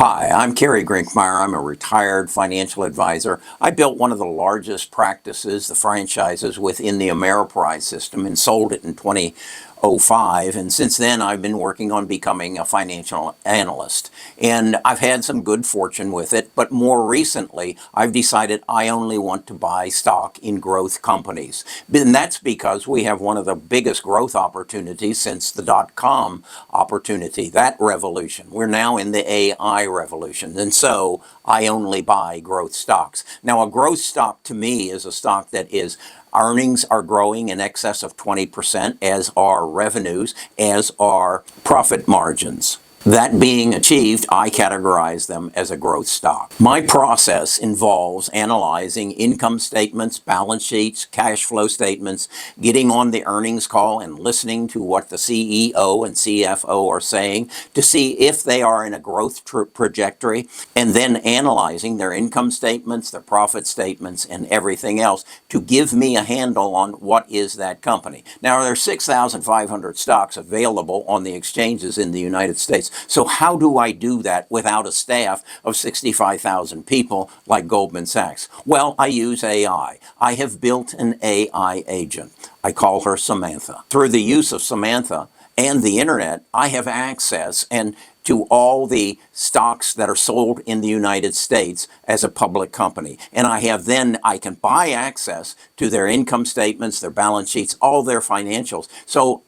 Hi, I'm Kerry Grinkmeyer. I'm a retired financial advisor. I built one of the largest practices, the franchises, within the Ameriprise system and sold it in 2005. And since then, I've been working on becoming a financial analyst. And I've had some good fortune with it, but more recently, I've decided I only want to buy stock in growth companies. And that's because we have one of the biggest growth opportunities since the dot-com opportunity, that revolution. We're now in the AI revolution, and so I only buy growth stocks. Now, a growth stock to me is a stock that is earnings are growing in excess of 20%, as are revenues, as are profit margins. That being achieved, I categorize them as a growth stock. My process involves analyzing income statements, balance sheets, cash flow statements, getting on the earnings call and listening to what the CEO and CFO are saying to see if they are in a growth trajectory, and then analyzing their income statements, their profit statements, and everything else to give me a handle on what is that company. Now, there are 6,500 stocks available on the exchanges in the United States. So how do I do that without a staff of 65,000 people like Goldman Sachs? Well, I use AI. I have built an AI agent. I call her Samantha. Through the use of Samantha and the internet, I have access to all the stocks that are sold in the United States as a public company. And I can buy access to their income statements, their balance sheets, all their financials. So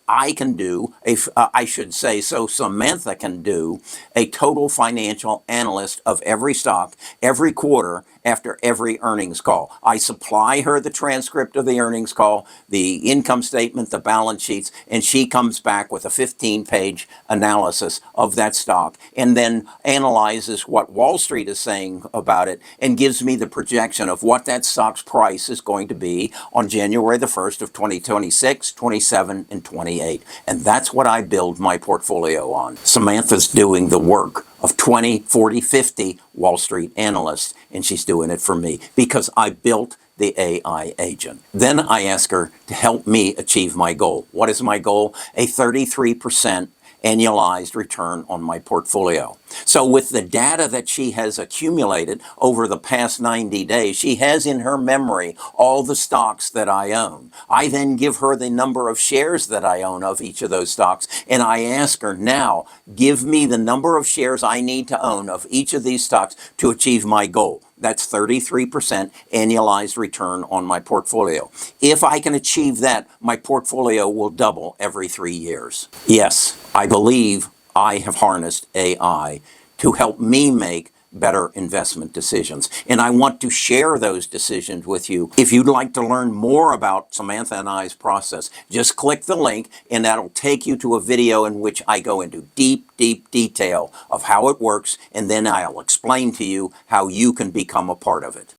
Samantha can do a total financial analyst of every stock every quarter after every earnings call. I supply her the transcript of the earnings call, the income statement, the balance sheets, and she comes back with a 15-page analysis of that stock and then analyzes what Wall Street is saying about it and gives me the projection of what that stock's price is going to be on January the 1st of 2026, 27, and 28. And that's what I build my portfolio on. Samantha's doing the work of 20, 40, 50 Wall Street analysts, and she's doing it for me because I built the AI agent. Then I ask her to help me achieve my goal. What is my goal? A 33% annualized return on my portfolio. So with the data that she has accumulated over the past 90 days, she has in her memory all the stocks that I own. I then give her the number of shares that I own of each of those stocks, and I ask her, now, give me the number of shares I need to own of each of these stocks to achieve my goal. That's 33% annualized return on my portfolio. If I can achieve that, my portfolio will double every 3 years. Yes, I believe I have harnessed AI to help me make better investment decisions. And I want to share those decisions with you. If you'd like to learn more about Samantha and I's process, just click the link and that'll take you to a video in which I go into deep detail of how it works, and then I'll explain to you how you can become a part of it.